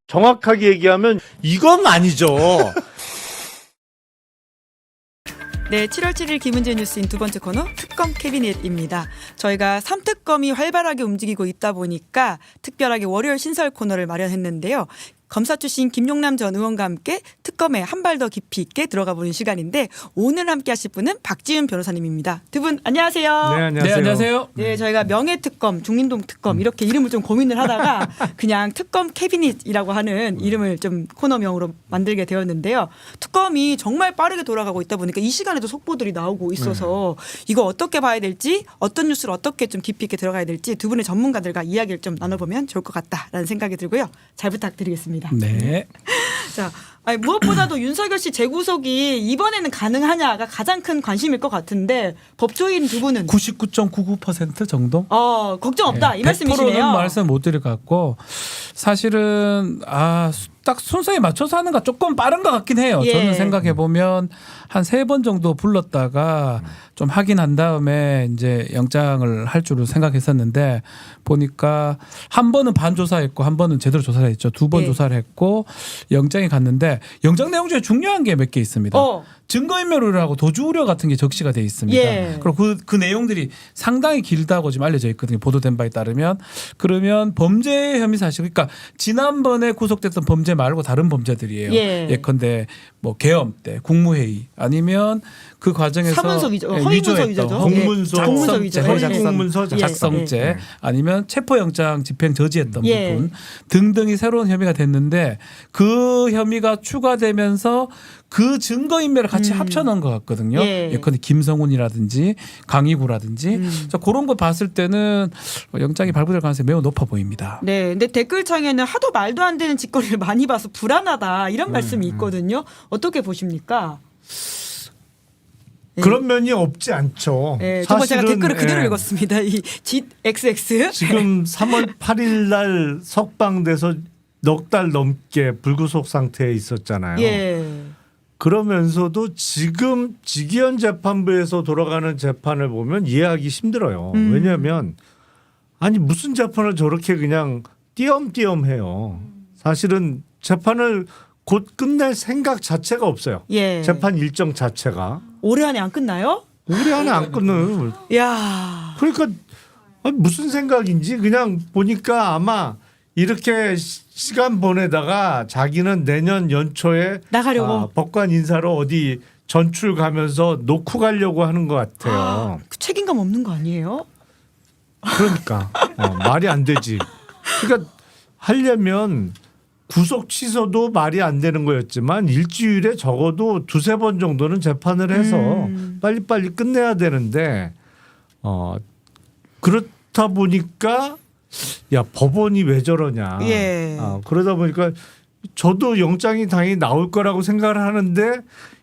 정확하게 얘기하면 이건 아니죠. 네, 7월 7일 김은재 뉴스인 두 번째 코너 특검 캐비넷입니다. 저희가 3특검이 활발하게 움직이고 있다 보니까 특별하게 월요일 신설 코너를 마련했는데요. 검사 출신 김용남 전 의원과 함께 특검에 한 발 더 깊이 있게 들어가 보는 시간인데 오늘 함께 하실 분은 박지훈 변호사님입니다. 두 분 안녕하세요. 네, 안녕하세요. 네, 안녕하세요. 네, 저희가 명예특검, 중림동 특검 이렇게 이름을 좀 고민을 하다가 그냥 특검 캐비닛이라고 하는 이름을 좀 코너명으로 만들게 되었는데요. 특검이 정말 빠르게 돌아가고 있다 보니까 이 시간에도 속보들이 나오고 있어서 이거 어떻게 봐야 될지 어떤 뉴스를 어떻게 좀 깊이 있게 들어가야 될지 두 분의 전문가들과 이야기를 좀 나눠보면 좋을 것 같다라는 생각이 들고요. 잘 부탁드리겠습니다. 네. 자, 아니, 무엇보다도 윤석열 씨 재구속이 이번에는 가능하냐가 가장 큰 관심일 것 같은데 법조인 두 분은 99.99% 정도? 걱정 없다 이 말씀이시네요. 100%는 말씀 못 드릴 것 같고 사실은 딱 순서에 맞춰서 하는 거 조금 빠른 것 같긴 해요. 예. 저는 생각해 보면 한 3번 정도 불렀다가 좀 확인한 다음에 이제 영장을 할 줄을 생각했었는데 보니까 한 번은 반조사했고 한 번은 제대로 조사를 했죠. 2번 예. 조사를 했고 영장이 갔는데 영장 내용 중에 중요한 게 몇 개 있습니다. 증거인멸 우려하고 도주 우려 같은 게 적시가 돼 있습니다. 예. 그리고 그 내용들이 상당히 길다고 지금 알려져 있거든요. 보도된 바에 따르면 그러면 범죄 혐의 사실 그러니까 지난번에 구속됐던 범죄 말고 다른 범죄들이에요. 예. 예컨대 뭐 계엄 때 국무회의 아니면 그 과정에서 사문서 위조, 허위문서 위조죠. 공문서, 예. 공문서 위조, 작성죄, 예. 공문서 예. 작성죄 예. 아니면 체포영장 집행 저지했던 예. 부분 등등이 새로운 혐의가 됐는데 그 혐의가 추가되면서 그 증거인멸을 같이 합쳐놓은 것 같거든요. 예. 예컨대 김성훈이라든지 강희구라든지 자, 그런 거 봤을 때는 영장이 발부될 가능성이 매우 높아 보입니다. 네, 근데 댓글창에는 하도 말도 안 되는 짓거리를 많이 봐서 불안하다 이런 말씀이 있거든요. 어떻게 보십니까? 그런 면이 없지 않죠. 네, 저번 제가 사실은, 댓글을 그대로 예. 읽었습니다. 이 짓 XX. 지금 3월 8일 날 석방돼서 넉 달 넘게 불구속 상태에 있었잖아요. 예. 그러면서도 지금 직위원 재판부에서 돌아가는 재판을 보면 이해하기 힘들어요. 왜냐하면 아니 무슨 재판을 저렇게 그냥 띄엄띄엄 해요. 사실은 재판을 곧 끝낼 생각 자체가 없어요. 예. 재판 일정 자체가 올해 안에 안 끝나요? 우리 안에 안 끊는. 야. 그러니까 무슨 생각인지 그냥 보니까 아마 이렇게 시간 보내다가 자기는 내년 연초에 나가려고. 법관 인사로 어디 전출 가면서 놓고 가려고 하는 것 같아요. 그 책임감 없는 거 아니에요? 그러니까 말이 안 되지. 그러니까 하려면 구속 취소도 말이 안 되는 거였지만 일주일에 적어도 2-3번 정도는 재판을 해서 빨리빨리 끝내야 되는데 그렇다 보니까 야 법원이 왜 저러냐. 예. 그러다 보니까 저도 영장이 당연히 나올 거라고 생각을 하는데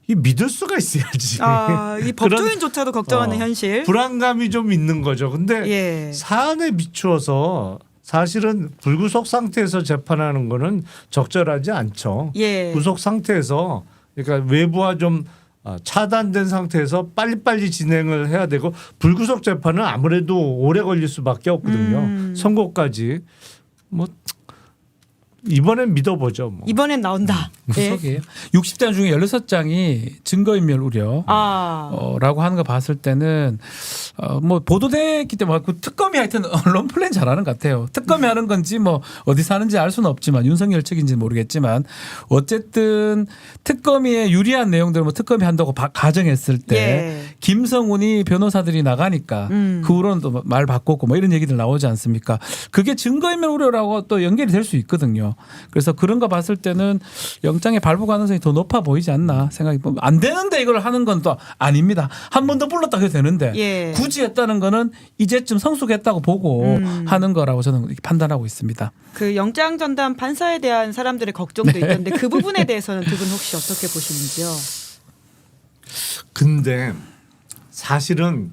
이 믿을 수가 있어야지. 이 그런, 법조인조차도 걱정하는 현실. 불안감이 좀 있는 거죠. 근데 예. 사안에 비추어서 사실은 불구속 상태에서 재판하는 거는 적절하지 않죠. 예. 구속 상태에서 그러니까 외부와 좀 차단된 상태에서 빨리빨리 진행을 해야 되고 불구속 재판은 아무래도 오래 걸릴 수밖에 없거든요. 선고까지 뭐 이번엔 믿어보죠. 뭐. 이번엔 나온다. 예. 구속이에요. 60장 중에 16장이 증거인멸 우려. 라고 하는 거 봤을 때는 뭐 보도됐기 때문에 그 특검이 하여튼 언론 플랜 잘하는 것 같아요. 특검이 하는 건지 뭐 어디서 하는지 알 수는 없지만 윤석열 측인지는 모르겠지만 어쨌든 특검에 유리한 내용들을 뭐 특검이 한다고 가정했을 때 예. 김성훈이 변호사들이 나가니까 그 후로는 또 말 바꿨고 뭐 이런 얘기들 나오지 않습니까? 그게 증거인멸 우려라고 또 연결이 될 수 있거든요. 그래서 그런 거 봤을 때는 영장의 발부 가능성이 더 높아 보이지 않나 생각이 안 되는데 이걸 하는 건 또 아닙니다. 한 번 더 불렀다 해도 되는데 예. 굳이 했다는 거는 이제쯤 성숙했다고 보고 하는 거라고 저는 이렇게 판단하고 있습니다. 그 영장 전담 판사에 대한 사람들의 걱정도 있던데 그 부분에 대해서는 두 분 혹시 어떻게 보시는지요? 근데 사실은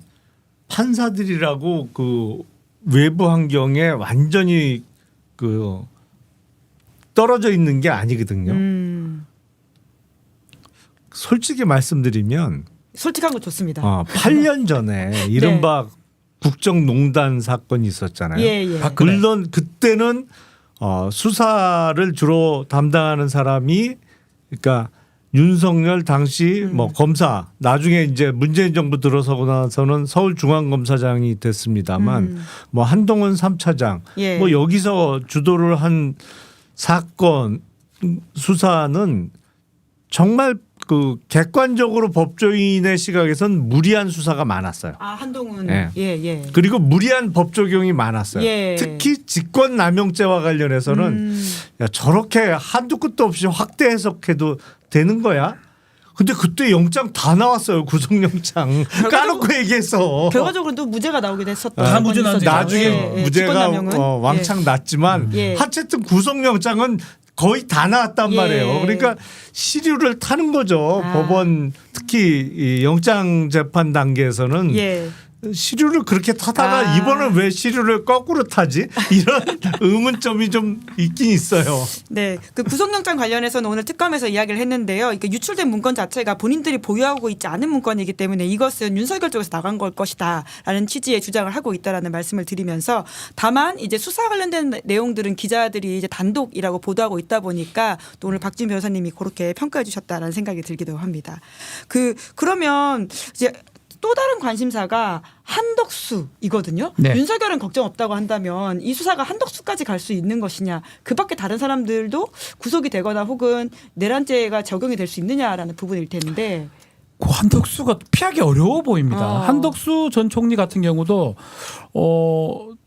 판사들이라고 그 외부 환경에 완전히 그 떨어져 있는 게 아니거든요. 솔직히 말씀드리면 솔직한 거 좋습니다. 8년 전에 이른바 국정농단 사건이 있었잖아요. 예, 예. 박근혜. 물론 그때는 수사를 주로 담당하는 사람이 그러니까 윤석열 당시 뭐 검사 나중에 이제 문재인 정부 들어서고 나서는 서울중앙검사장이 됐습니다만 뭐 한동훈 3차장 예. 뭐 여기서 주도를 한 사건 수사는 정말 그 객관적으로 법조인의 시각에선 무리한 수사가 많았어요. 아 한동훈 예. 예. 그리고 무리한 법 적용이 많았어요. 예. 특히 직권남용죄와 관련해서는 야, 저렇게 한두 끝도 없이 확대 해석해도 되는 거야? 근데 그때 영장 다 나왔어요. 구속영장 까놓고 얘기해서 결과적으로 또 무죄가 나오기도 했었던 다 건이 무죄 나왔죠. 있었죠. 나중에 예, 예. 무죄가 직권남용은. 왕창 났지만 예. 어쨌든 구속영장은 거의 다 나왔단 예. 말이에요. 그러니까 시류를 타는 거죠. 아. 법원 특히 이 영장 재판 단계에서는 예. 시류를 그렇게 타다가 아. 이번은 왜 시류를 거꾸로 타지? 이런 의문점이 좀 있긴 있어요. 네, 그 구속영장 관련해서는 오늘 특검에서 이야기를 했는데요. 그러니까 유출된 문건 자체가 본인들이 보유하고 있지 않은 문건이기 때문에 이것은 윤석열 쪽에서 나간 걸 것이다라는 취지의 주장을 하고 있다라는 말씀을 드리면서 다만 이제 수사 관련된 내용들은 기자들이 이제 단독이라고 보도하고 있다 보니까 또 오늘 박진 변호사님이 그렇게 평가해 주셨다라는 생각이 들기도 합니다. 그러면 이제 또 다른 관심사가 한덕수이거든요. 네. 윤석열은 걱정 없다고 한다면 이 수사가 한덕수까지 갈 수 있는 것이냐. 그밖에 다른 사람들도 구속이 되거나 혹은 내란죄가 적용이 될 수 있느냐라는 부분일 텐데. 그 한덕수가 피하기 어려워 보입니다. 한덕수 전 총리 같은 경우도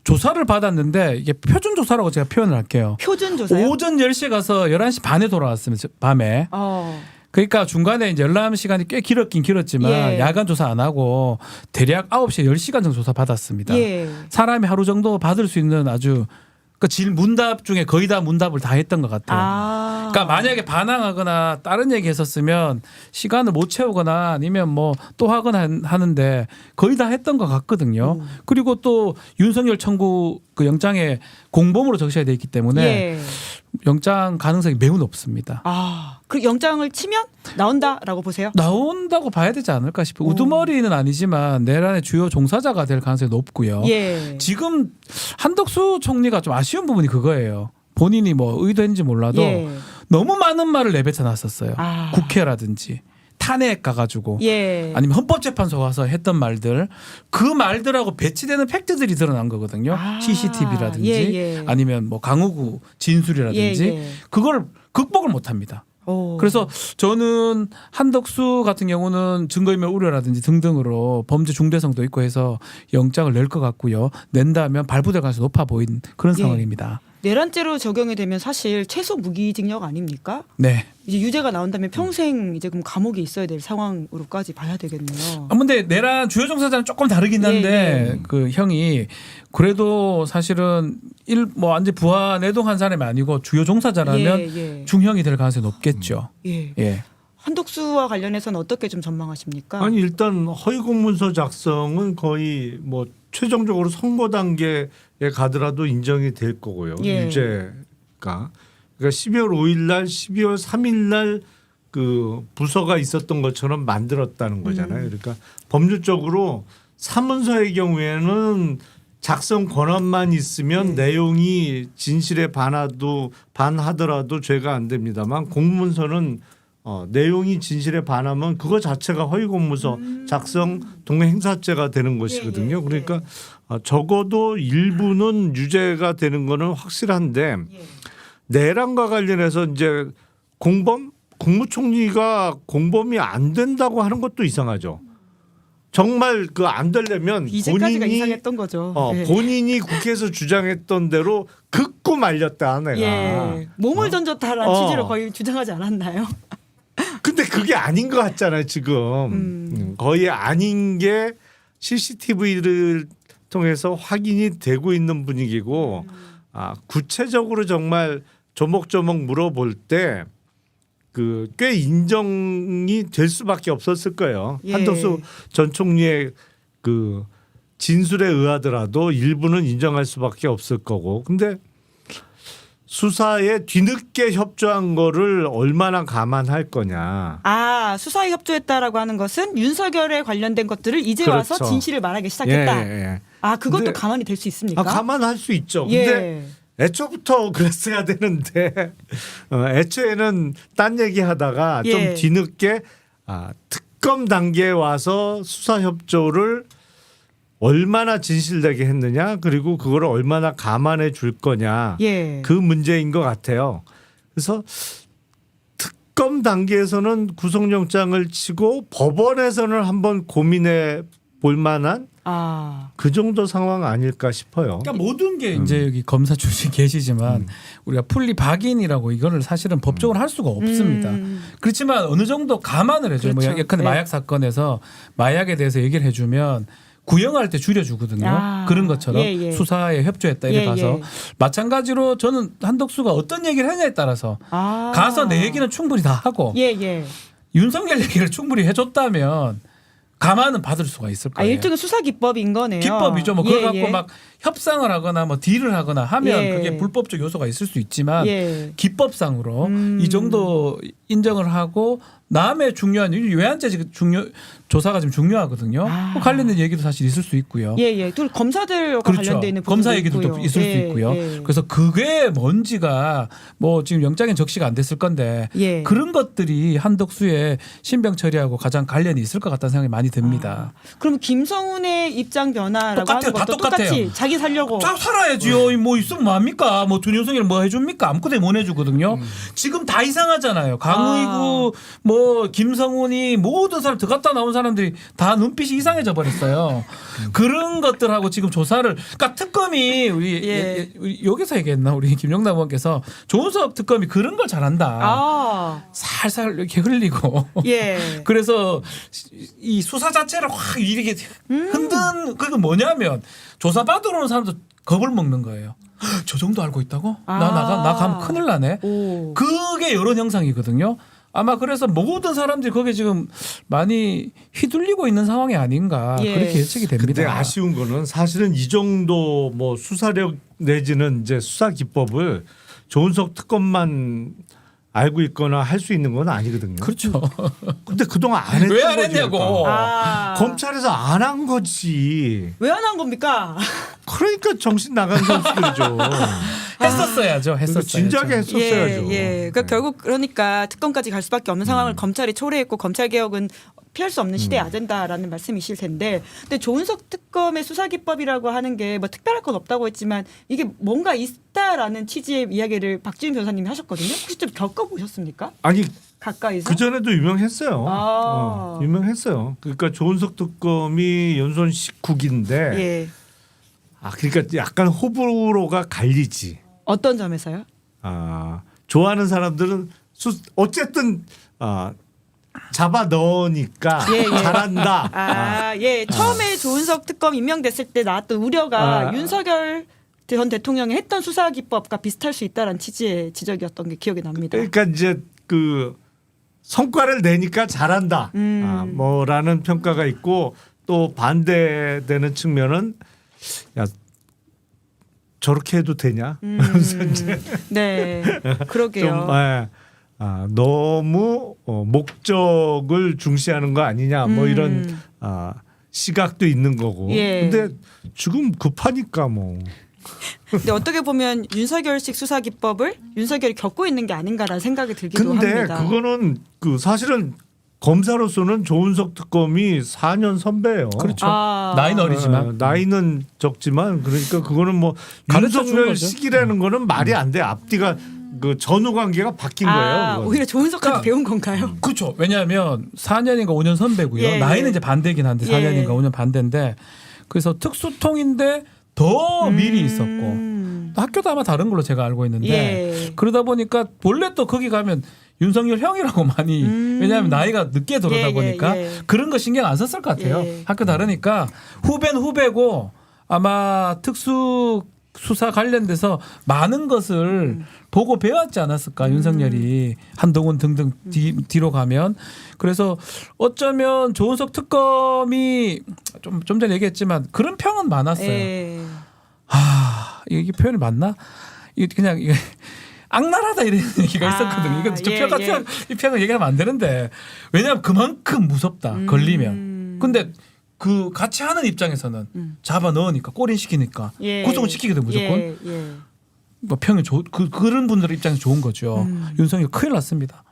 조사를 받았는데 이게 표준 조사라고 제가 표현을 할게요. 표준 조사요? 오전 10시에 가서 11시 반에 돌아왔습니다. 밤에. 그러니까 중간에 이제 열람 시간이 꽤 길었긴 길었지만 예. 야간 조사 안 하고 대략 9시에 10시간 정도 조사 받았습니다. 예. 사람이 하루 정도 받을 수 있는 아주 그 질 문답 중에 거의 다 문답을 다 했던 것 같아요. 그러니까 만약에 반항하거나 다른 얘기 했었으면 시간을 못 채우거나 아니면 뭐 또 하거나 하는데 거의 다 했던 것 같거든요. 그리고 또 윤석열 청구 그 영장에 공범으로 적셔야 돼 있기 때문에 예. 영장 가능성이 매우 높습니다. 그 영장을 치면 나온다라고 보세요? 나온다고 봐야 되지 않을까 싶어요. 우두머리는 아니지만 내란의 주요 종사자가 될 가능성이 높고요. 예. 지금 한덕수 총리가 좀 아쉬운 부분이 그거예요. 본인이 뭐 의도했는지 몰라도 예. 너무 많은 말을 내뱉어 놨었어요. 아. 국회라든지 탄핵 가가지고 예. 아니면 헌법재판소 가서 했던 말들 그 말들하고 배치되는 팩트들이 드러난 거거든요. CCTV라든지 예. 아니면 뭐 강호구 진술이라든지 예. 그걸 극복을 못합니다. 그래서 저는 한덕수 같은 경우는 증거인멸 우려라든지 등등으로 범죄 중대성도 있고 해서 영장을 낼 것 같고요. 낸다면 발부될 가능성이 높아 보이는 그런 예. 상황입니다. 내란죄로 적용이 되면 사실 최소 무기징역 아닙니까? 네. 이제 유죄가 나온다면 평생 이제 그럼 감옥에 있어야 될 상황으로까지 봐야 되겠네요. 근데 내란 주요 종사자는 조금 다르긴 한데 그 형이 그래도 사실은 뭐 완전 부하 내동한 사람이 아니고 주요 종사자라면 중형이 될 가능성이 높겠죠. 예. 한덕수와 관련해서는 어떻게 좀 전망하십니까? 아니 일단 허위 공문서 작성은 거의 뭐 최종적으로 선고 단계에 가더라도 인정이 될 거고요. 예. 유죄가. 그러니까 12월 5일 날 12월 3일 날 그 부서가 있었던 것처럼 만들었다는 거잖아요. 그러니까 법률적으로 사문서의 경우에는 작성 권한만 있으면 내용이 진실에 반하더라도 죄가 안 됩니다만 공문서는 내용이 진실에 반하면 그거 자체가 허위 공문서 작성 동행사죄가 되는 것이거든요. 그러니까 적어도 일부는 유죄가 되는 거는 확실한데 내란과 관련해서 이제 국무총리가 공범이 안 된다고 하는 것도 이상하죠. 정말 그 안 되려면 이제까지가 이상했던 거죠. 본인이 국회에서 주장했던 대로 극구 말렸다 내가. 몸을 던졌다라는 취지로 거의 주장하지 않았나요? 근데 그게 아닌 것 같잖아요 지금. 거의 아닌 게 CCTV를 통해서 확인이 되고 있는 분위기고 구체적으로 정말 조목조목 물어볼 때 그 꽤 인정이 될 수밖에 없었을 거예요. 한덕수 전 총리의 그 진술에 의하더라도 일부는 인정할 수밖에 없을 거고. 근데 수사에 뒤늦게 협조한 거를 얼마나 감안할 거냐. 수사에 협조했다라고 하는 것은 윤석열에 관련된 것들을 이제 그렇죠. 와서 진실을 말하기 시작했다. 그것도 근데, 감안이 될 수 있습니까? 감안할 수 있죠. 근데 애초부터 그랬어야 되는데 애초에는 딴 얘기하다가 좀 예. 뒤늦게 특검 단계에 와서 수사 협조를 얼마나 진실되게 했느냐 그리고 그걸 얼마나 감안해 줄 거냐 예. 그 문제인 것 같아요. 그래서 특검 단계에서는 구속영장을 치고 법원에서는 한번 고민해 볼 만한 그 정도 상황 아닐까 싶어요. 그러니까 모든 게 이제 여기 검사 출신 계시지만 우리가 풀리 박인이라고 이거를 사실은 법적으로 할 수가 없습니다. 그렇지만 어느 정도 감안을 해줘요. 그렇죠. 뭐 예컨대 네. 마약 사건에서 마약에 대해서 얘기를 해주면 구형할 때 줄여주거든요. 그런 것처럼 예. 수사에 협조했다 이래 예, 가서 예. 마찬가지로 저는 한덕수가 어떤 얘기를 했냐에 따라서 가서 내 얘기는 충분히 다 하고 예. 윤석열 얘기를 충분히 해줬다면 감안은 받을 수가 있을 거예요. 일종의 수사 기법인 거네요. 기법이죠. 뭐 그걸 예, 갖고 예. 막 협상을 하거나 뭐 딜을 하거나 하면 예. 그게 불법적 요소가 있을 수 있지만 예. 기법상으로 이 정도 인정을 하고 남의 중요한 외환죄 조사가 지금 중요하거든요. 뭐 관련된 얘기도 사실 있을 수 있고요. 예. 또 검사들과 그렇죠. 관련돼 있는 검사 부분도 얘기도 있고요. 있을 예, 수 있고요. 예. 그래서 그게 뭔지가 뭐 지금 영장엔 적시가 안 됐을 건데 예. 그런 것들이 한덕수의 신병 처리하고 가장 관련이 있을 것 같다는 생각이 많이 듭니다. 그럼 김성훈의 입장 변화라고 똑같아요. 하는 다 것도 똑같아요. 똑같이 자기 살려고. 자 살아야지요. 뭐 있으면 뭐 합니까? 뭐 준효성이를 뭐 해줍니까? 아무것도 못 해주거든요. 지금 다 이상하잖아요. 강의구 뭐 김성훈이 모든 사람 들어갔다 나온 사람들이 다 눈빛이 이상해져 버렸어요. 그런 것들하고 지금 조사를 그러니까 특검이 우리 여기서 얘기했나 우리 김영남 의원께서 조은석 특검이 그런 걸 잘한다. 살살 이렇게 흘리고. 예. 그래서 이 수사 자체를 확 이렇게 흔든 그게 뭐냐면 조사 받으러 오는 사람도 겁을 먹는 거예요. 저 정도 알고 있다고? 나 가면 큰일 나네. 오. 그게 여론 형상이거든요. 아마 그래서 모든 사람들이 거기에 지금 많이 휘둘리고 있는 상황이 아닌가 예. 그렇게 예측이 됩니다. 근데 아쉬운 거는 사실은 이 정도 뭐 수사력 내지는 이제 수사 기법을 조은석 특검만 알고 있거나 할 수 있는 건 아니거든요. 그렇죠. 근데 그동안 안 했던 왜 안 거지, 했냐고. 그러니까. 검찰에서 안 한 거지. 왜 안 한 겁니까? 그러니까 정신 나간 선수들이죠. 했었어야죠. 했었어야죠. 진작에 했었어야죠. 그러니까 결국 그러니까 특검까지 갈 수밖에 없는 상황을 검찰이 초래했고 검찰 개혁은 피할 수 없는 시대의 아젠다라는 말씀이실 텐데, 근데 조은석 특검의 수사 기법이라고 하는 게 뭐 특별할 건 없다고 했지만 이게 뭔가 있다라는 취지의 이야기를 박지훈 변호사님이 하셨거든요. 혹시 좀 겪어보셨습니까? 아니 가까이서? 그 전에도 유명했어요. 유명했어요. 그러니까 조은석 특검이 연손 19기인데, 예. 그러니까 약간 호불호가 갈리지. 어떤 점에서요? 좋아하는 사람들은 어쨌든 잡아 넣으니까 잘한다. 처음에 조은석 특검 임명됐을 때 나왔던 우려가 윤석열 전 대통령이 했던 수사 기법과 비슷할 수 있다라는 취지의 지적이었던 게 기억이 납니다. 그러니까 이제 그 성과를 내니까 잘한다. 뭐라는 평가가 있고 또 반대되는 측면은 야 저렇게 해도 되냐? 그러면서 이제 네, 그러게요. 좀 너무 목적을 중시하는 거 아니냐? 뭐 이런 시각도 있는 거고. 예. 근데 지금 급하니까 뭐. 근데 어떻게 보면 윤석열식 수사 기법을 윤석열이 겪고 있는 게 아닌가라는 생각이 들기도 근데 합니다. 그거는 그 사실은 검사로서는 조은석 특검이 4년 선배예요. 그렇죠. 나이는 어리지만 나이는 적지만 그러니까 그거는 뭐 윤석열 시기라는 거는 말이 안 돼. 앞뒤가 그 전후 관계가 바뀐 거예요. 그건. 오히려 조은석한테 배운 건가요? 그렇죠. 왜냐하면 4년인가 5년 선배고요. 나이는 이제 반대긴 한데 4년인가 5년 반대인데 그래서 특수통인데 더 미리 있었고 학교도 아마 다른 걸로 제가 알고 있는데 그러다 보니까 원래 또 거기 가면 윤석열 형이라고 많이 왜냐하면 나이가 늦게 들어오다 보니까 그런 거 신경 안 썼을 것 같아요. 학교 다르니까 후배는 후배고 아마 특수 수사 관련돼서 많은 것을 보고 배웠지 않았을까 윤석열이 한동훈 등등 뒤로 가면 그래서 어쩌면 조은석 특검이 좀 전에 얘기했지만 그런 평은 많았어요. 이게 표현이 맞나? 이게 그냥 이게 악랄하다 이런 얘기가 있었거든요. 이거 저 같은 이 평을 얘기하면 안 되는데 왜냐하면 그만큼 무섭다 걸리면. 근데 그 같이 하는 입장에서는 잡아 넣으니까 꼬린 시키니까 구속은 시키거든 무조건. 뭐 평이 그런 분들 입장에서 좋은 거죠. 윤석열 큰일 났습니다.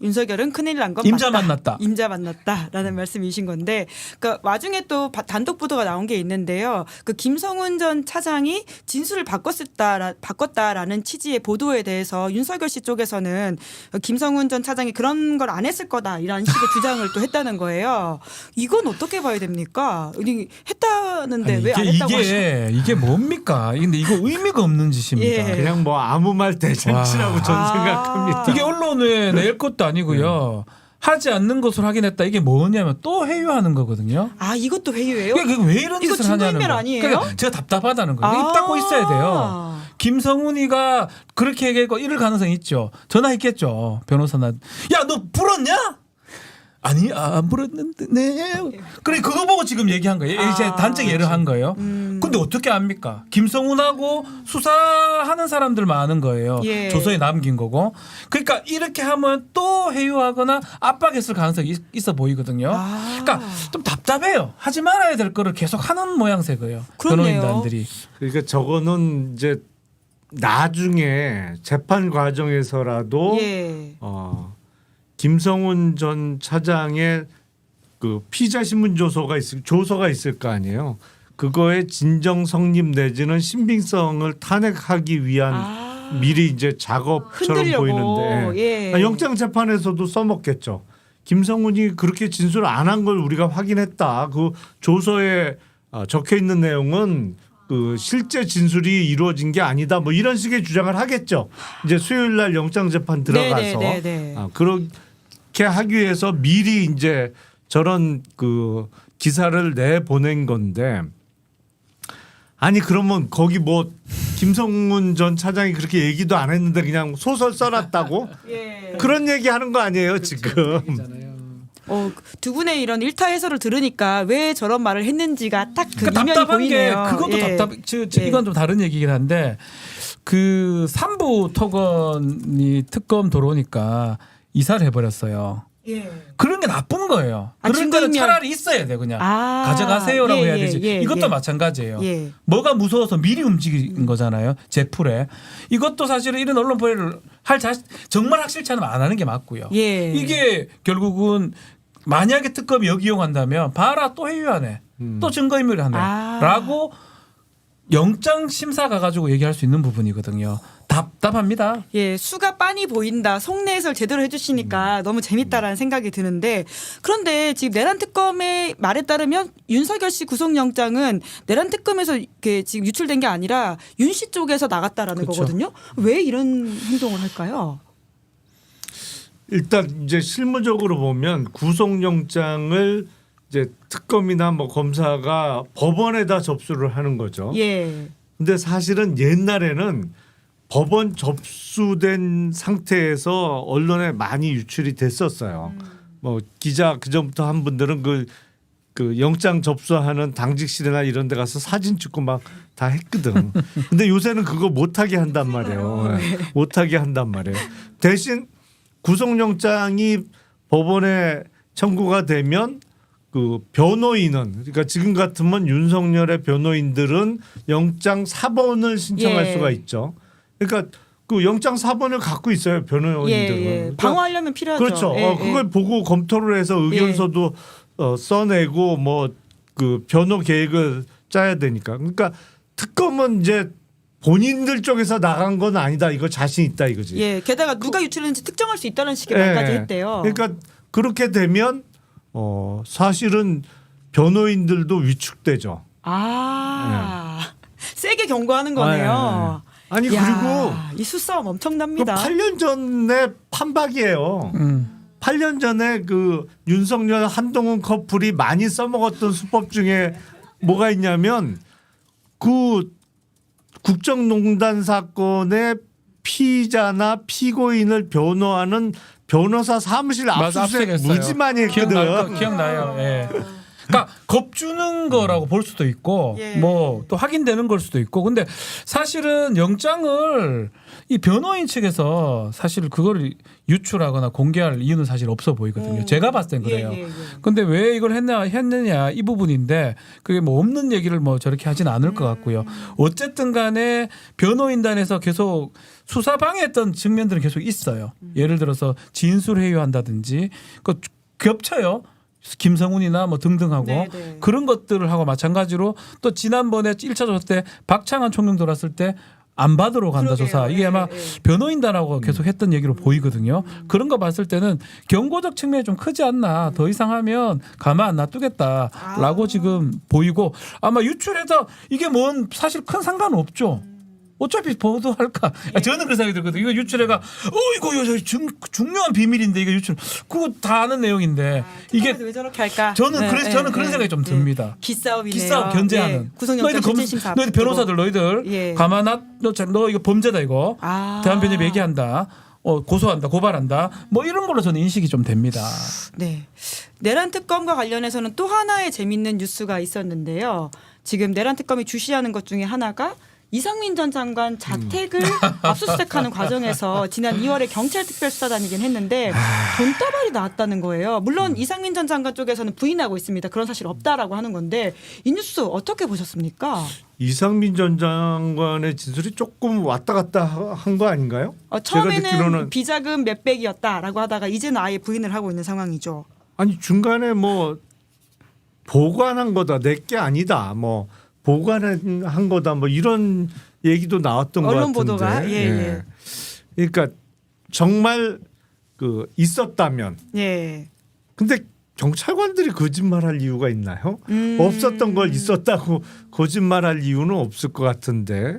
윤석열은 큰일 난 건 임자 맞다. 만났다. 임자 만났다라는 말씀이신 건데, 그러니까 와중에 또 단독 보도가 나온 게 있는데요. 그 김성훈 전 차장이 진술을 바꿨다라는 취지의 보도에 대해서 윤석열 씨 쪽에서는 김성훈 전 차장이 그런 걸 안 했을 거다 이런 식의 주장을 또 했다는 거예요. 이건 어떻게 봐야 됩니까? 했다는데 아니, 왜 안 했다고 하시죠? 이게 뭡니까? 근데 이거 의미가 없는 짓입니다. 예. 그냥 뭐 아무 말 대잔치라고 저는 아. 생각합니다. 이게 언론에 낼 것도 아니고요. 하지 않는 것으로 확인했다. 이게 뭐냐면 또 회유하는 거거든요. 아, 이것도 회유예요? 그러니까 왜 이런 이거 짓을 하냐는 증거인멸 거예요. 아니에요? 그러니까 제가 답답하다는 거예요. 입 닫고 있어야 돼요. 김성훈이가 그렇게 얘기했고 이럴 가능성이 있죠. 전화했겠죠. 변호사나. 야, 너 불었냐? 아니, 안 불었는데. 네. 그래 그거 보고 지금 얘기한 거예요. 이제 단적 예를 한 거예요. 근데 어떻게 압니까? 김성훈하고 수사하는 사람들만 아는 거예요. 예. 조서에 남긴 거고. 그러니까 이렇게 하면 또 회유하거나 압박했을 가능성이 있어 보이거든요. 그러니까 좀 답답해요. 하지 말아야 될 거를 계속 하는 모양새고요. 그렇네요. 변호인단들이. 그러니까 저거는 이제 나중에 재판 과정에서라도 예. 김성훈 전 차장의 그 피의자 신문 조서가 있을 거 아니에요. 그거의 진정 성립 내지는 신빙성을 탄핵하기 위한 미리 이제 작업처럼 흔들려고. 보이는데 예. 영장 재판에서도 써먹겠죠. 김성훈이 그렇게 진술 안 한 걸 우리가 확인했다. 그 조서에 적혀 있는 내용은 그 실제 진술이 이루어진 게 아니다. 뭐 이런 식의 주장을 하겠죠. 이제 수요일 날 영장 재판 들어가서 네네네네. 그렇게 하기 위해서 미리 이제 저런 그 기사를 내 보낸 건데 아니 그러면 거기 뭐 김성훈 전 차장이 그렇게 얘기도 안 했는데 그냥 소설 써놨다고 예. 그런 얘기 하는 거 아니에요 지금. 두 분의 이런 일타 해설을 들으니까 왜 저런 말을 했는지가 딱 그 그러니까 이면이 답답한 보이네요. 게 그것도 예. 답답. 이건 좀 다른 얘기긴 한데 그 3부 특검 들어오니까 이사를 해버렸어요. 예. 그런 게 나쁜 거예요. 아, 그럴 때는 증거인멸. 차라리 있어야 돼 그냥 아. 가져가세요라고 예, 해야 예, 되지. 예, 이것도 예. 마찬가지예요. 예. 뭐가 무서워서 미리 움직인 거잖아요. 제풀에. 이것도 사실은 이런 언론 보도를 정말 확실치 않으면 안 하는 게 맞고요. 예. 이게 결국은 만약에 특검이 여기 이용한다면 봐라 또 회유하네. 또 증거인멸하네. 라고 영장 심사 가가지고 얘기할 수 있는 부분이거든요. 답답합니다. 예, 수가 빤히 보인다. 속내 해설 제대로 해주시니까 너무 재밌다라는 생각이 드는데 그런데 지금 내란 특검의 말에 따르면 윤석열 씨 구속영장은 내란 특검에서 이렇게 지금 유출된 게 아니라 윤 씨 쪽에서 나갔다라는 그렇죠. 거거든요. 왜 이런 행동을 할까요? 일단 이제 실무적으로 보면 구속영장을 이제 특검이나 뭐 검사가 법원에다 접수를 하는 거죠. 예. 근데 사실은 옛날에는 법원 접수된 상태에서 언론에 많이 유출이 됐었어요. 뭐 기자 그전부터 한 분들은 그 영장 접수하는 당직실이나 이런 데 가서 사진 찍고 막 다 했거든. 근데 요새는 그거 못하게 한단 말이에요. 못하게 한단 말이에요. 대신 구속영장이 법원에 청구가 되면 그 변호인은 그러니까 지금 같으면 윤석열의 변호인들은 영장 사본을 신청할 예. 수가 있죠. 그러니까 그 영장 사본을 갖고 있어요 변호인들은. 예. 그러니까 방어하려면 필요하죠. 그렇죠. 예, 그걸 보고 검토를 해서 의견서도 써내고 뭐 그 변호 계획을 짜야 되니까. 그러니까 특검은 이제 본인들 쪽에서 나간 건 아니다. 이거 자신 있다 이거지. 예. 게다가 누가 유출했는지 특정할 수 있다는 식의 말까지 했대요. 그러니까 그렇게 되면 사실은 변호인들도 위축되죠. 세게 경고하는 거네요. 아니 야, 그리고 이 수싸움 그 엄청납니다. 8년 전에 판박이에요. 8년 전에 그 윤석열 한동훈 커플이 많이 써먹었던 수법 중에 뭐가 있냐면 그 국정농단 사건의 피의자나 피고인을 변호하는 변호사 사무실 압수수색 압수수색했어요. 무지 많이 했거든. 기억나요. 예. 그러니까 겁주는 거라고 볼 수도 있고 예. 뭐 또 확인되는 걸 수도 있고 근데 사실은 영장을 이 변호인 측에서 사실 그걸 유출하거나 공개할 이유는 사실 없어 보이거든요. 제가 봤을 땐 그래요. 근데 왜 이걸 했느냐 이 부분인데 그게 뭐 없는 얘기를 뭐 저렇게 하진 않을 것 같고요. 어쨌든 간에 변호인단에서 계속 수사 방해했던 측면들은 계속 있어요. 예를 들어서 진술 회유한다든지 그 겹쳐요. 김성훈이나 뭐 등등하고 네네. 그런 것들을 하고 마찬가지로 또 지난번에 1차 조사 때 박창한 총령 들어왔을 때 안 받으러 간다 그러게요. 조사 이게 아마 변호인단하고 계속 했던 얘기로 보이거든요. 그런 거 봤을 때는 경고적 측면이 좀 크지 않나. 더 이상 하면 가만 안 놔두겠다라고 지금 보이고 아마 유출해서 이게 뭔 사실 큰 상관은 없죠. 어차피 보도할까? 저는 그런 생각이 들거든요. 이거 유출해가 이거 중요한 비밀인데 이거 유출 그거 다 아는 내용인데 이게 왜 저렇게 할까? 저는 그래서 저는 그런 생각이 좀 듭니다. 기싸움이네요. 기싸움 견제하는. 구속영장 실질심사. 너희들 변호사들 너희들 예. 가만 너 이거 범죄다 이거. 대한변협 얘기한다. 고소한다, 고발한다. 뭐 이런 걸로 저는 인식이 좀 됩니다. 네. 내란 특검과 관련해서는 또 하나의 재밌는 뉴스가 있었는데요. 지금 내란 특검이 주시하는 것 중에 하나가 이상민 전 장관 자택을 압수수색하는 과정에서 지난 2월에 경찰특별수사단이긴 했는데 돈다발이 나왔다는 거예요. 물론 이상민 전 장관 쪽에서는 부인하고 있습니다. 그런 사실 없다라고 하는 건데 이 뉴스 어떻게 보셨습니까? 이상민 전 장관의 진술이 조금 왔다 갔다 한 거 아닌가요? 처음에는 제가 듣기로는 비자금 몇백이었다라고 하다가 이제는 아예 부인을 하고 있는 상황이죠. 아니 중간에 뭐 보관한 거다 내 게 아니다 뭐 보관한 거다 뭐 이런 얘기도 나왔던 것 언론 같은데. 보도가 예. 그러니까 정말 그 있었다면. 예. 근데 경찰관들이 거짓말할 이유가 있나요? 없었던 걸 있었다고 거짓말할 이유는 없을 것 같은데.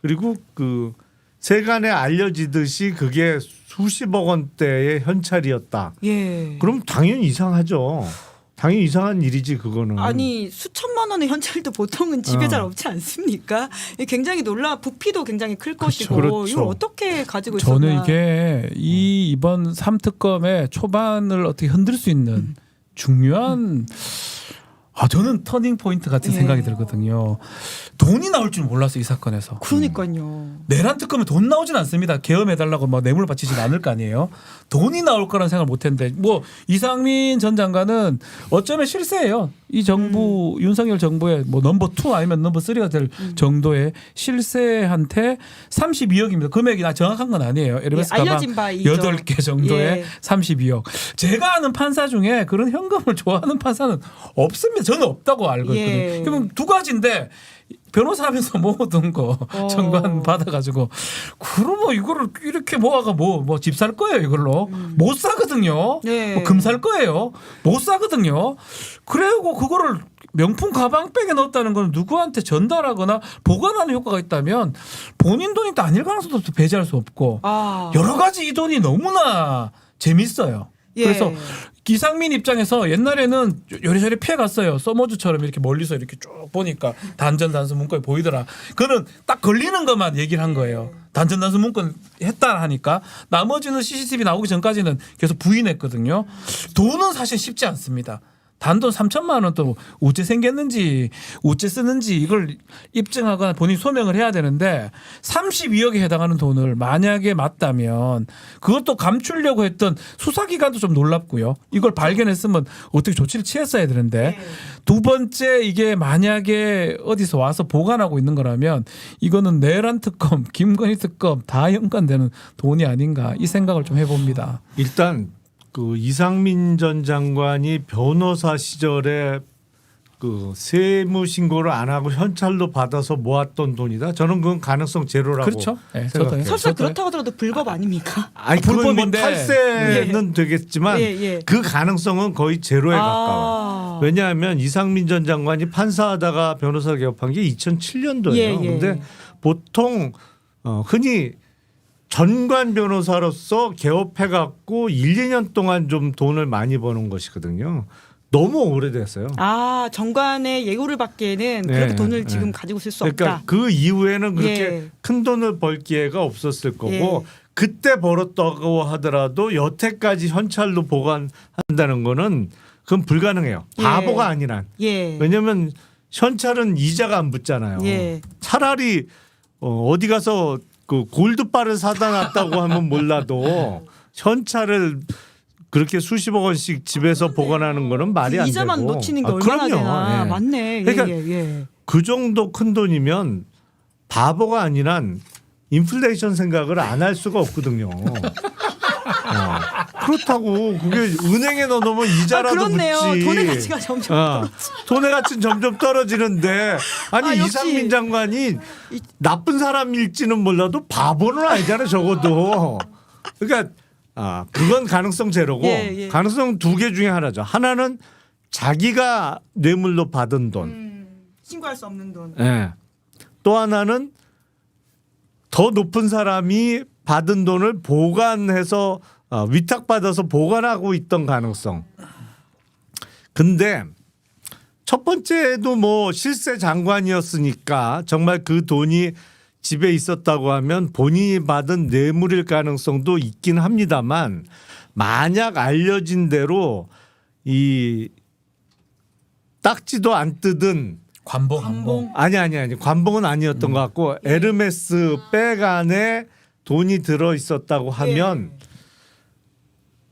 그리고 그 세간에 알려지듯이 그게 수십억 원대의 현찰이었다. 예. 그럼 당연히 이상하죠. 당연히 이상한 일이지 그거는. 아니 수천만 원의 현찰도 보통은 집에 잘 없지 않습니까? 굉장히 부피도 굉장히 클 것이고 그렇죠. 이걸 어떻게 가지고 있었나? 저는 이게 이번 3특검의 초반을 어떻게 흔들 수 있는 중요한 저는 터닝 포인트 같은 생각이 들거든요. 돈이 나올 줄 몰랐어 이 사건에서. 그러니까요. 내란 특검에 돈 나오진 않습니다. 계엄해달라고 뭐 뇌물 바치진 않을 거 아니에요. 돈이 나올 거란 생각을 못했는데 뭐 이상민 전 장관은 어쩌면 실세예요. 이 정부 윤석열 정부의 뭐 넘버 2 아니면 넘버 3가 될 정도의 실세한테 32억입니다. 금액이 정확한 건 아니에요. 에르메스 가방 알려진 바 이죠. 8개 정도의 32억. 제가 아는 판사 중에 그런 현금을 좋아하는 판사는 없습니다. 저는 없다고 알고 있거든요. 그럼 두 가지인데 변호사 하면서 모아둔 거 정관 받아가지고 그러면 이거를 이렇게 모아가 뭐 집 살 거예요 이걸로 못 사거든요. 네. 뭐 금 살 거예요. 못 사거든요. 그리고 그거를 명품 가방백에 넣었다는 건 누구한테 전달하거나 보관하는 효과가 있다면 본인 돈이 또 아닐 가능성도 배제할 수 없고 여러 가지 이 돈이 너무나 재밌어요. 그래서 기상민 입장에서 옛날에는 요리조리 피해갔어요. 서머즈처럼 이렇게 멀리서 이렇게 쭉 보니까 단전단수 문건이 보이더라. 그거는 딱 걸리는 것만 얘기를 한 거예요. 단전단수 문건 했다 하니까 나머지는 CCTV 나오기 전까지는 계속 부인했거든요. 돈은 사실 쉽지 않습니다. 단돈 3천만 원 또 어째 생겼는지 어째 쓰는지 이걸 입증하거나 본인이 소명을 해야 되는데 32억에 해당하는 돈을 만약에 맞다면 그것도 감추려고 했던 수사기관도 좀 놀랍고요. 이걸 발견했으면 어떻게 조치를 취했어야 되는데 두 번째 이게 만약에 어디서 와서 보관하고 있는 거라면 이거는 내란 특검, 김건희 특검 다 연관되는 돈이 아닌가 이 생각을 좀 해봅니다. 일단 그 이상민 전 장관이 변호사 시절에 그 세무 신고를 안 하고 현찰로 받아서 모았던 돈이다. 저는 그건 가능성 제로라고 그렇죠. 네, 생각해요. 설사 그렇다고 하더라도 불법 아닙니까? 아니 그건 뭐 불법인데. 탈세는 되겠지만 그 가능성은 거의 제로에 가까워요. 왜냐하면 이상민 전 장관이 판사하다가 변호사 개업한 게 2007년도예요. 그런데 보통 흔히 전관 변호사로서 개업해갖고 1, 2년 동안 좀 돈을 많이 버는 것이거든요. 너무 오래됐어요. 정관의 예우를 받기에는 그렇게 돈을 지금 가지고 있을 수 그러니까 없다. 그 이후에는 그렇게 큰 돈을 벌 기회가 없었을 거고 그때 벌었다고 하더라도 여태까지 현찰로 보관한다는 거는 그건 불가능해요. 바보가 아닌 한. 왜냐하면 현찰은 이자가 안 붙잖아요. 차라리 어디 가서 그 골드바를 사다 놨다고 하면 몰라도 현찰을 그렇게 수십억 원씩 집에서 보관하는 거는 말이 안 되고. 이자만 놓치는 게 얼마나 그럼요. 되나. 예. 맞네. 그러니까 예. 그 정도 큰 돈이면 바보가 아니라 인플레이션 생각을 안 할 수가 없거든요. 그렇다고 그게 은행에 넣어놓으면 이자라도 그렇네요. 붙지. 돈의 가치가 점점 돈의 가치는 점점 떨어지는데 아니 역시. 이상민 장관이 나쁜 사람일지는 몰라도 바보는 아니잖아 적어도. 그러니까 그건 가능성 제로고 예. 가능성 두 개 중에 하나죠. 하나는 자기가 뇌물로 받은 돈. 신고할 수 없는 돈. 예. 또 하나는 더 높은 사람이 받은 돈을 보관해서 위탁받아서 보관하고 있던 가능성. 근데 첫 번째도 뭐 실세 장관이었으니까 정말 그 돈이 집에 있었다고 하면 본인이 받은 뇌물일 가능성도 있긴 합니다만 만약 알려진 대로 이 딱지도 안 뜯은 관봉. 아니 관봉은 아니었던 것 같고 에르메스 백 안에 돈이 들어 있었다고 하면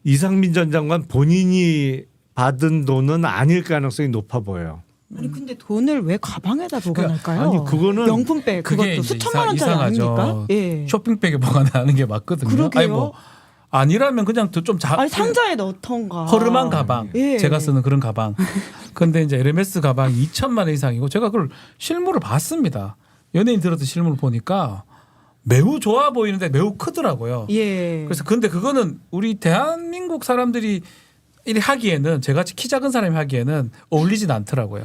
이상민 전 장관 본인이 받은 돈은 아닐 가능성이 높아 보여요. 아니 근데 돈을 왜 가방에다 보관할까요? 아니, 그거는 명품백 그게 그것도 이제 수천만 원짜리 이상하죠. 아닙니까? 예. 쇼핑백에 보관하는 게 맞거든요. 그러게요. 아니 뭐 아니라면 그냥 좀 아니 상자에 넣던가. 허름한 가방. 예. 제가 쓰는 그런 가방. 근데 이제 에르메스 가방이 2천만 원 이상이고 제가 그걸 실물을 봤습니다. 연예인 들어도 실물을 보니까 매우 좋아 보이는데 매우 크더라고요. 예. 그래서 근데 그거는 우리 대한민국 사람들이 이리 하기에는 제같이 키 작은 사람이 하기에는 어울리진 않더라고요.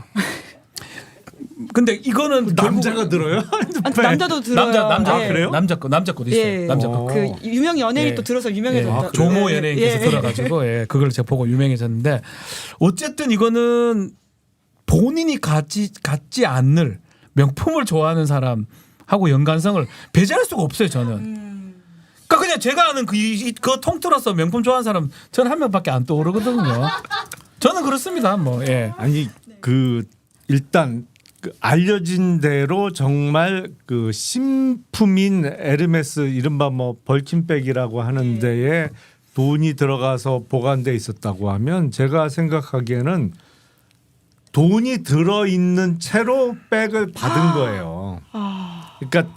근데 이거는 남자가 들어요? 아니, 남자도 들어요. 남자 예. 그래요? 남자 것도 있어요. 예. 남자 거. 그 유명 연예인이 예. 또 들어서 유명해졌죠. 조모 연예인께서 예. 들어가지고 그걸 제가 보고 유명해졌는데 어쨌든 이거는 본인이 갖지 않을 명품을 좋아하는 사람하고 연관성을 배제할 수가 없어요. 저는. 그러니까 그냥 제가 아는 그 통틀어서 명품 좋아하는 사람 저는 한 명밖에 안 떠오르거든요. 저는 그렇습니다. 뭐 예. 아니 그 일단 그 알려진 대로 정말 그 신품인 에르메스 이른바 뭐 벌킨백이라고 하는 데에 돈이 들어가서 보관돼 있었다고 하면 제가 생각하기에는 돈이 들어 있는 채로 백을 받은 거예요. 그러니까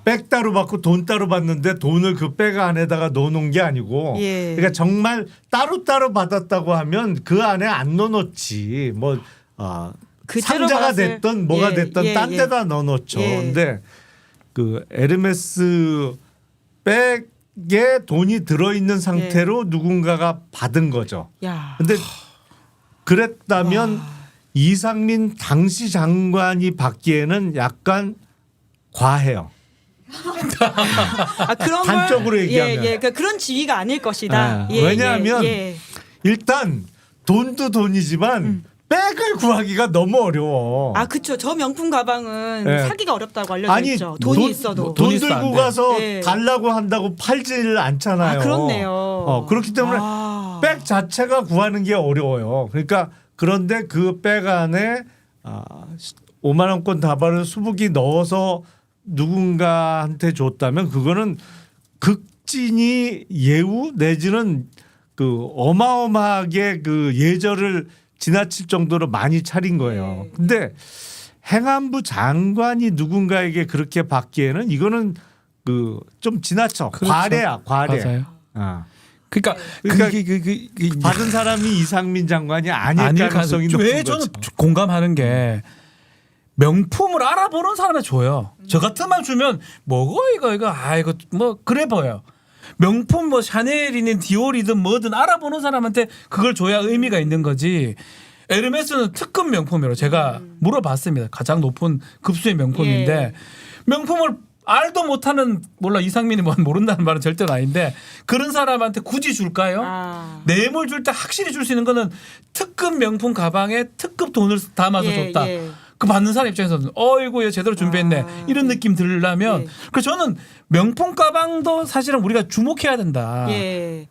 백 따로 받고 돈 따로 받는데 돈을 그 백 안에다가 넣어놓은 게 아니고 예. 그러니까 정말 따로 받았다고 하면 그 안에 안 넣어놓지 뭐 그대로 상자가 받았을- 됐던 뭐가 예, 됐던 예, 딴 예. 데다 넣어놓죠. 예. 근데 그 에르메스 백에 돈이 들어있는 상태로 누군가가 받은 거죠. 야. 근데 그랬다면 이상민 당시 장관이 받기에는 약간 과해요. 그런 단적으로 걸, 얘기하면. 그러니까 그런 지위가 아닐 것이다. 왜냐하면 일단 돈도 돈이지만 백을 구하기가 너무 어려워. 그렇죠. 저 명품 가방은 예. 사기가 어렵다고 알려져 있죠. 돈이 있어도. 돈 있어도 안 들고 돼. 가서 예. 달라고 한다고 팔지를 않잖아요. 그렇네요. 그렇기 때문에 아. 백 자체가 구하는 게 어려워요. 그러니까 그런데 그 백 안에 5만 원권 다발을 수북이 넣어서 누군가한테 줬다면 그거는 극진히 예우 내지는 그 어마어마하게 그 예절을 지나칠 정도로 많이 차린 거예요. 근데 행안부 장관이 누군가에게 그렇게 받기에는 이거는 그 좀 지나쳐. 그렇죠. 과례야, 과례. 맞아요. 그러니까 받은 사람이 이상민 장관이 아닐 가능성이 높은 왜 거죠. 저는 공감하는 게 명품을 알아보는 사람한테 줘요. 저 같으면 주면 뭐고 이거 이거 뭐 그래 보여. 명품 뭐 샤넬이든 디올이든 뭐든 알아보는 사람한테 그걸 줘야 의미가 있는 거지. 에르메스는 특급 명품이라고 제가 물어봤습니다. 가장 높은 급수의 명품인데 명품을 알도 못하는 몰라 이상민이 뭐 모른다는 말은 절대는 아닌데 그런 사람한테 굳이 줄까요? 뇌물 줄 때 확실히 줄 수 있는 거는 특급 명품 가방에 특급 돈을 담아서 줬다. 그 받는 사람 입장에서는 이거 얘 제대로 준비했네 이런 느낌 들려면 그래서 저는 명품 가방도 사실은 우리가 주목해야 된다. 예.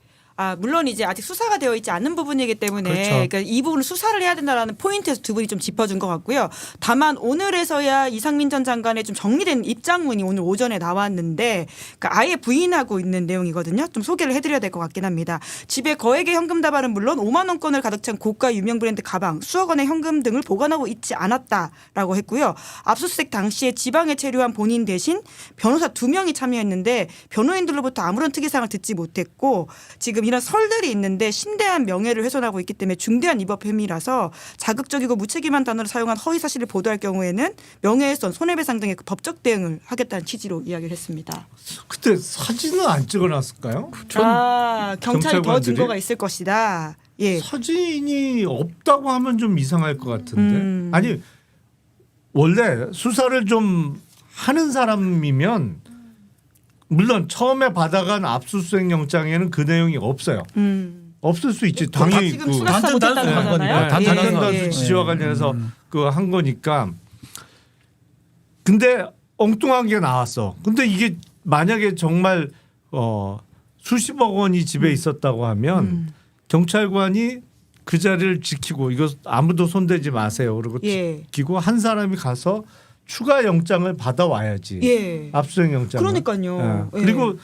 물론 이제 아직 수사가 되어 있지 않은 부분이기 때문에 그렇죠. 그러니까 이 부분을 수사를 해야 된다라는 포인트에서 두 분이 좀 짚어준 것 같고요. 다만 오늘에서야 이상민 전 장관의 좀 정리된 입장문이 오늘 오전에 나왔는데 그러니까 아예 부인하고 있는 내용이거든요. 좀 소개를 해드려야 될 것 같긴 합니다. 집에 거액의 현금 다발은 물론 5만 원권을 가득 찬 고가 유명 브랜드 가방, 수억 원의 현금 등을 보관하고 있지 않았다라고 했고요. 압수수색 당시에 지방에 체류한 본인 대신 변호사 2명이 참여했는데 변호인들로부터 아무런 특이사항을 듣지 못했고 지금 이런 설들이 있는데 심대한 명예를 훼손하고 있기 때문에 중대한 위법 혐의라서 자극적이고 무책임한 단어를 사용한 허위 사실을 보도할 경우에는 명예훼손, 손해배상 등의 법적 대응을 하겠다는 취지로 이야기를 했습니다. 그때 사진은 안 찍어놨을까요? 경찰이 더 경찰관들이? 증거가 있을 것이다. 예. 사진이 없다고 하면 좀 이상할 것 같은데. 아니 원래 수사를 좀 하는 사람이면 물론 처음에 받아간 압수수색 영장에는 그 내용이 없어요. 없을 수 있지. 당연히 지금 수사 못했다는 단순 거잖아요. 단순 단순 거. 단순 지시와 관련해서 그 한 거니까. 근데 엉뚱한 게 나왔어. 근데 이게 만약에 정말 수십억 원이 집에 있었다고 하면 경찰관이 그 자리를 지키고 이거 아무도 손대지 마세요. 그리고 예. 지키고 한 사람이 가서 추가 영장을 받아와야지. 예. 압수수색 영장. 그러니까요. 예. 그리고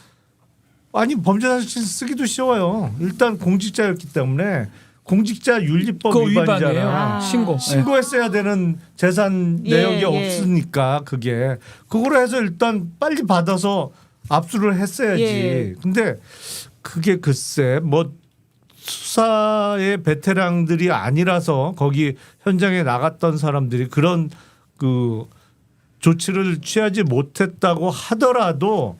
아니 범죄사실 쓰기도 쉬워요. 일단 공직자였기 때문에 공직자 윤리법 그거 위반이잖아. 위반이에요. 신고. 신고했어야 되는 재산 예, 내역이 예. 없으니까 그게 그거로 해서 일단 빨리 받아서 압수를 했어야지. 예. 근데 그게 글쎄 뭐 수사의 베테랑들이 아니라서 거기 현장에 나갔던 사람들이 그런 그 조치를 취하지 못했다고 하더라도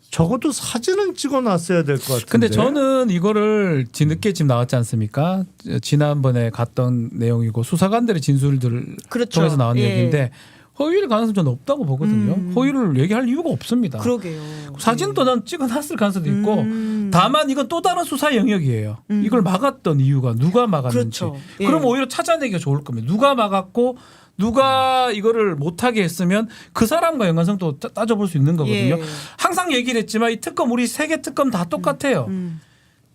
적어도 사진은 찍어놨어야 될 것 같은데. 근데 저는 이거를 뒤늦게 지금 나왔지 않습니까? 지난번에 갔던 내용이고 수사관들의 진술들을 그렇죠. 통해서 나온 예. 얘기인데 허위일 가능성이 저는 없다고 보거든요. 허위를 얘기할 이유가 없습니다. 그러게요. 사진도 난 찍어놨을 가능성도 있고 다만 이건 또 다른 수사 영역이에요. 이걸 막았던 이유가 누가 막았는지. 그렇죠. 예. 그럼 오히려 찾아내기가 좋을 겁니다. 누가 막았고 누가 이거를 못하게 했으면 그 사람과 연관성도 따져볼 수 있는 거거든요. 예. 항상 얘기를 했지만 이 특검 우리 세 개 특검 다 똑같아요.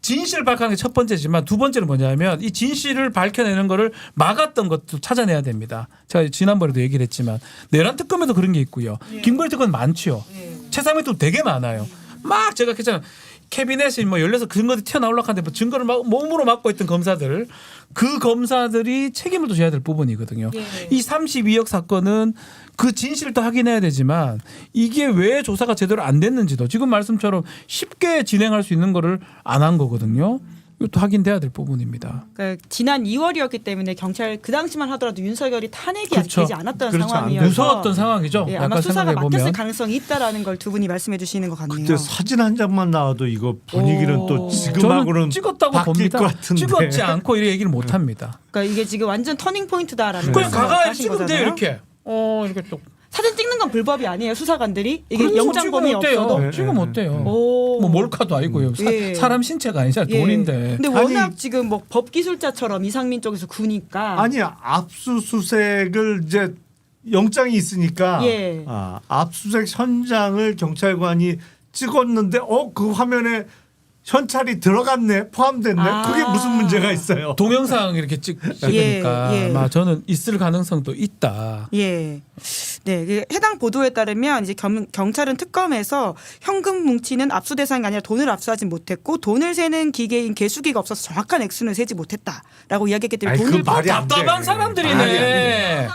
진실을 밝혀내는 게 첫 번째지만 두 번째는 뭐냐면 이 진실을 밝혀내는 거를 막았던 것도 찾아내야 됩니다. 제가 지난번에도 얘기를 했지만 내란 특검에도 그런 게 있고요. 김건희 특검은 많지요. 최상위 특검 되게 많아요. 막 제가 했잖아요. 캐비넷이 뭐 열려서 근거들이 튀어나오려고 하는데 뭐 증거를 막 몸으로 막고 있던 검사들 그 검사들이 책임을 또 져야 될 부분이거든요. 예. 이 32억 사건은 그 진실을 또 확인해야 되지만 이게 왜 조사가 제대로 안 됐는지도 지금 말씀처럼 쉽게 진행할 수 있는 거를 안 한 거거든요. 이것도 확인돼야 될 부분입니다. 그러니까 지난 2월이었기 때문에 경찰 그 당시만 하더라도 윤석열이 탄핵이 그렇죠. 아직 되지 않았던 그렇죠. 상황이어서 무서웠던 상황이죠. 예, 약간 아마 수사가 생각해 막혔을 보면. 가능성이 있다라는 걸 두 분이 말씀해 주시는 것 같네요. 그때 사진 한 장만 나와도 이거 분위기는 오. 또 지금하고는 저는 찍었다고 바뀔 봅니다. 것 같은데. 찍었지 않고 이렇게 얘기를 못 합니다. 그러니까 이게 지금 완전 터닝 포인트다라는 그냥 말씀을 가가에 하신 찍으면 돼요 거잖아요. 이렇게. 이렇게 또. 사진 찍는 건 불법이 아니에요. 수사관들이 이게 그렇죠. 영장범위 찍으면 어때요? 없어도. 찍으면 어때요? 오. 뭐 몰카도 아니고요. 예. 사람 신체가 아니잖아요. 예. 돈인데. 근데 워낙 지금 뭐 법 기술자처럼 이상민 쪽에서 구니까 아니 압수수색을 이제 영장이 있으니까 예. 압수수색 현장을 경찰관이 찍었는데 그 화면에 현찰이 들어갔네 포함됐네 그게 무슨 문제가 있어요. 동영상 이렇게 찍으니까 예. 아마 저는 있을 가능성도 있다. 예. 네, 그 해당 보도에 따르면 이제 경찰은 특검에서 현금 뭉치는 압수 대상이 아니라 돈을 압수하지 못했고 돈을 세는 기계인 개수기가 없어서 정확한 액수는 세지 못했다라고 이야기했기 때문에 아니, 돈을 그 말이 안 돼. 답답한 사람들이네.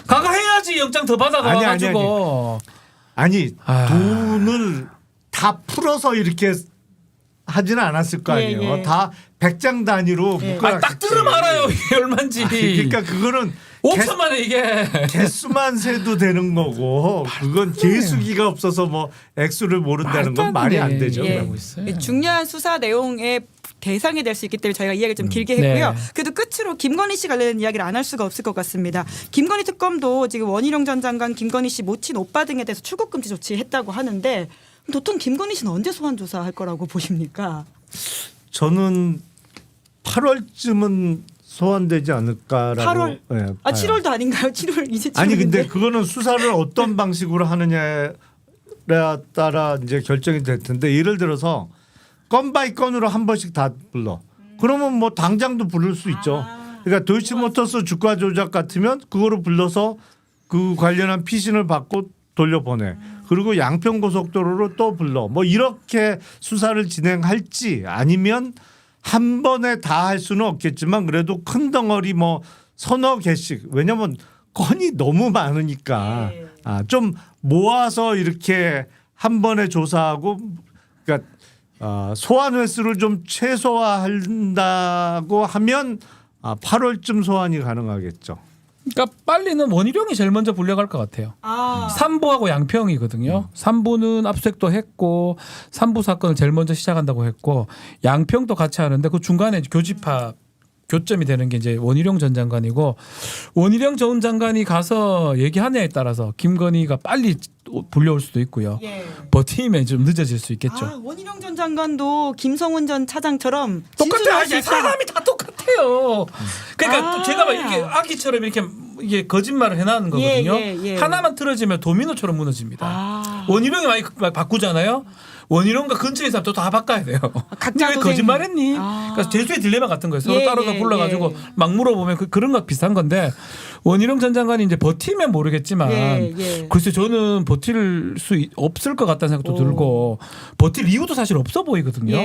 가가 해야지 영장 더 받아가 가지고. 아니 돈을 다 풀어서 이렇게 하지는 않았을 거 아니에요. 예, 예. 다 100장 단위로 예. 묶어놨겠지. 딱 들으면 알아요. 이게 얼마인지. 그러니까 그거는 5천 만에 이게. 개수만 세도 되는 거고 그건 개수기가 없어서 뭐 액수를 모른다는 건 말이 안 되죠. 예. 하고 있어요. 중요한 수사 내용의 대상이 될 수 있기 때문에 저희가 이야기를 좀 길게 네. 했고요. 그래도 끝으로 김건희 씨 관련된 이야기를 안 할 수가 없을 것 같습니다. 김건희 특검도 지금 원희룡 전 장관, 김건희 씨 모친 오빠 등에 대해서 출국 금지 조치했다고 하는데 보통 김건희 씨는 언제 소환 조사할 거라고 보십니까? 저는 8월쯤은 소환되지 않을까라고. 8월? 예, 봐요. 7월도 아닌가요? 7월 이제 7월인데. 아니 근데 그거는 수사를 어떤 방식으로 하느냐에 따라 이제 결정이 될 텐데 예를 들어서 건 바이 건으로 한 번씩 다 불러. 그러면 뭐 당장도 부를 수 있죠. 그러니까 도이치모터스 주가 조작 같으면 그거로 불러서 그 관련한 피신을 받고 돌려보내. 그리고 양평고속도로로 또 불러. 뭐 이렇게 수사를 진행할지 아니면 한 번에 다 할 수는 없겠지만 그래도 큰 덩어리 뭐 서너 개씩. 왜냐하면 건이 너무 많으니까 좀 모아서 이렇게 한 번에 조사하고 그러니까 소환 횟수를 좀 최소화한다고 하면 8월쯤 소환이 가능하겠죠. 그러니까 빨리는 원희룡이 제일 먼저 불려갈 것 같아요. 삼부하고 양평이거든요. 삼부는 압수색도 했고 삼부 사건을 제일 먼저 시작한다고 했고 양평도 같이 하는데 그 중간에 교집합 교점이 되는 게 이제 원희룡 전 장관이고 원희룡 전 장관이 가서 얘기하느냐에 따라서 김건희가 빨리 불려올 수도 있고요. 버티면 좀 늦어질 수 있겠죠. 원희룡 전 장관도 김성훈 전 차장처럼 똑같아요. 사람이 다 똑같아요. 그러니까 제가 막 이렇게 아기처럼 이게 거짓말을 해나는 거거든요. 하나만 틀어지면 도미노처럼 무너집니다. 원희룡이 많이 바꾸잖아요. 원희룡과 근처에 사람도 다 바꿔야 돼요. 근데 왜 거짓말했니? 그러니까 죄수의 딜레마 같은 거예요. 서로 따로 불러가지고 막 물어보면 그런 거 비슷한 건데 원희룡 전 장관이 이제 버티면 모르겠지만 글쎄 저는 버틸 수 없을 것 같다는 생각도 들고 버틸 이유도 사실 없어 보이거든요.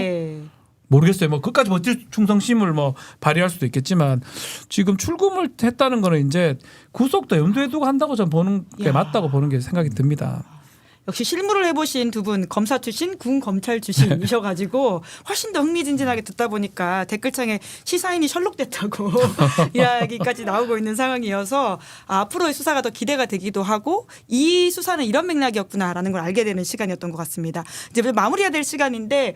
모르겠어요. 뭐 끝까지 버틸 충성심을 뭐 발휘할 수도 있겠지만 지금 출금을 했다는 거는 이제 구속도 염두에 두고 한다고 저는 보는 게 맞다고 보는 게 생각이 듭니다. 역시 실무를 해보신 두 분 검사 출신, 군 검찰 출신이셔가지고 훨씬 더 흥미진진하게 듣다 보니까 댓글창에 시사인이 셜록됐다고 이야기까지 나오고 있는 상황이어서 앞으로의 수사가 더 기대가 되기도 하고 이 수사는 이런 맥락이었구나라는 걸 알게 되는 시간이었던 것 같습니다. 이제 마무리해야 될 시간인데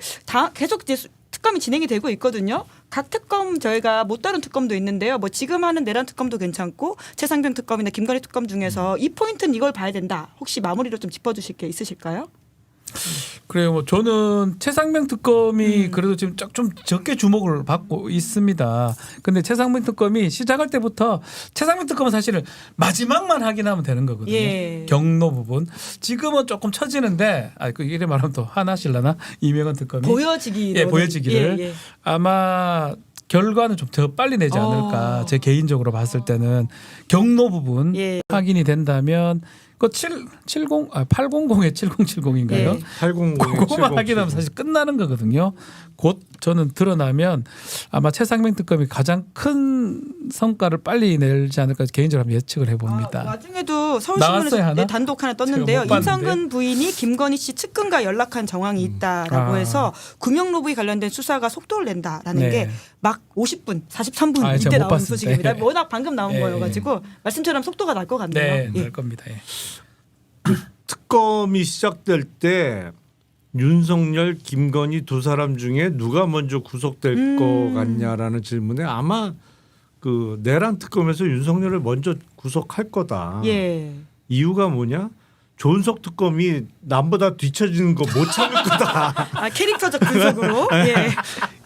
계속 이제 특검이 진행이 되고 있거든요. 각 특검 저희가 못 다룬 특검도 있는데요. 뭐 지금 하는 내란 특검도 괜찮고 최상병 특검이나 김건희 특검 중에서 이 포인트는 이걸 봐야 된다. 혹시 마무리로 좀 짚어주실 게 있으실까요? 그래요. 뭐 저는 최상병 특검이 그래도 지금 좀 적게 주목을 받고 있습니다. 근데 최상병 특검이 시작할 때부터 최상병 특검은 사실은 마지막만 확인하면 되는 거거든요. 경로 부분. 지금은 조금 처지는데 이래 말하면 또 하나실라나 이명헌 특검이 보여지기를 아마 결과는 좀 더 빨리 내지 않을까. 제 개인적으로 봤을 때는 경로 부분 확인이 된다면 그 800에 7070인가요? 800에 그거만 확인하면 사실 끝나는 거거든요. 곧 저는 드러나면 아마 최상병 특검이 가장 큰 성과를 빨리 내지 않을까 개인적으로 한번 예측을 해봅니다. 와중에도 서울신문에서 단독 하나 떴는데요. 임성근 부인이 김건희 씨 측근과 연락한 정황이 있다라고 해서 금융로브에 관련된 수사가 속도를 낸다라는 게 막 50분, 43분 이때 나온 소식입니다. 워낙 방금 나온 거여가지고 말씀처럼 속도가 날 것 같네요. 날 겁니다. 특검이 시작될 때 윤석열, 김건희 두 사람 중에 누가 먼저 구속될 것 같냐라는 질문에 아마 그 내란 특검에서 윤석열을 먼저 구속할 거다. 이유가 뭐냐? 조은석 특검이 남보다 뒤처지는 거 못 참을 거다. 캐릭터적 분석으로.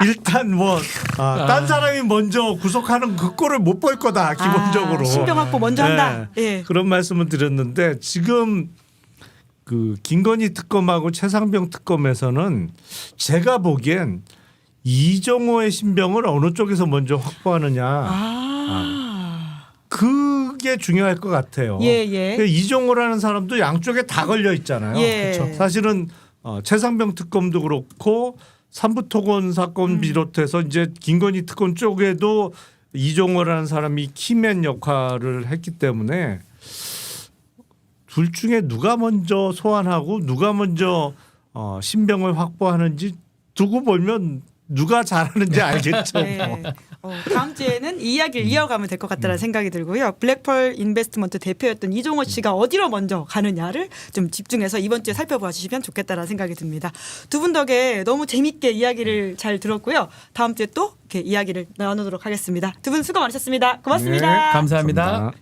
일단 딴 사람이 먼저 구속하는 그 꼴을 못 볼 거다. 기본적으로. 신병 확보 먼저 한다. 그런 말씀을 드렸는데 지금 그 김건희 특검하고 최상병 특검에서는 제가 보기엔 이정호의 신병을 어느 쪽에서 먼저 확보하느냐. 그게 중요할 것 같아요. 이정호라는 사람도 양쪽에 다 걸려 있잖아요. 그렇죠. 사실은 최상병 특검도 그렇고 삼부토건 사건 비롯해서 이제 김건희 특검 쪽에도 이정호라는 사람이 키맨 역할을 했기 때문에 둘 중에 누가 먼저 소환하고 누가 먼저 신병을 확보하는지 두고 보면 누가 잘하는지 알겠죠. 다음 주에는 이 이야기를 이어가면 될 것 같다는 생각이 들고요. 블랙펄 인베스트먼트 대표였던 이종호 씨가 어디로 먼저 가느냐를 좀 집중해서 이번 주에 살펴봐 주시면 좋겠다는 생각이 듭니다. 두 분 덕에 너무 재밌게 이야기를 잘 들었고요. 다음 주에 또 이렇게 이야기를 나누도록 하겠습니다. 두 분 수고 많으셨습니다. 고맙습니다. 감사합니다.